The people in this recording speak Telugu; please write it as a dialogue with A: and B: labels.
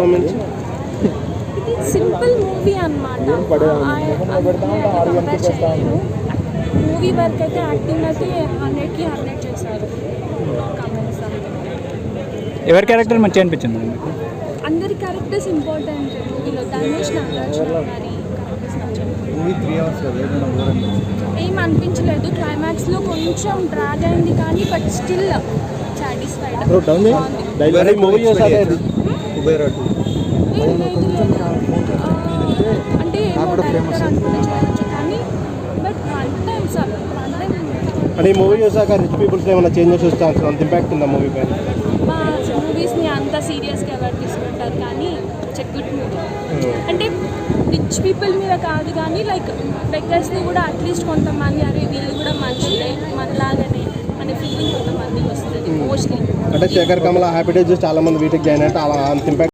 A: పర్ఫార్మెన్స్?
B: సింపుల్ మూవీ అన్నమాట. కంపేర్ చేయలేను. మూవీ వర్క్ అయితే యాక్టింగ్ అయితే 100కి 100 చేశారు.
C: ఎవరి క్యారెక్టర్ మంచిగా అనిపించింది మేడం?
B: అందరి క్యారెక్టర్స్ ఇంపార్టెంట్ మూవీలో. ధనుష్, నాగార్జున గారి క్యారెక్టర్స్ నచ్చాయి.
D: మూవీ 3 hours కదా, ఏమైనా బోర్ అనిపించింది?
B: ఏం అనిపించలేదు. క్లైమాక్స్లో కొంచెం డ్రాగ్ అయింది కానీ బట్ స్టిల్ సాటిస్ఫైడ్.
A: మూవీ చూసాక
D: కుబేరా 2
B: అంటే ఫేమస్ చేయవచ్చు కానీ బట్ వన్ టైం సార్
A: అంటే ఈ మూవీ చూసాక రిచ్ పీపుల్స్ ఏమైనా చేంజెస్ వస్తాను, అంత ఇంపాక్ట్ ఉందా మూవీ పైన?
B: మా మూవీస్ని అంత సీరియస్గా ఎవరు తీసుకుంటారు కానీ గుడ్ మూవీ. అంటే రిచ్ పీపుల్ మీద కాదు కానీ లైక్ బెగ్గర్స్ని కూడా అట్లీస్ట్ కొంతమంది అరే వీళ్ళు కూడా మంచిదే మనలాగానే అనే ఫీలింగ్ కొంతమందికి వస్తుంది మోస్ట్లీ.
A: అంటే శేఖర్ కమల హ్యాపీ డేస్ చాలా మంది వీటికి జాయిన్ అంటే అలా అంత ఇంపాక్ట్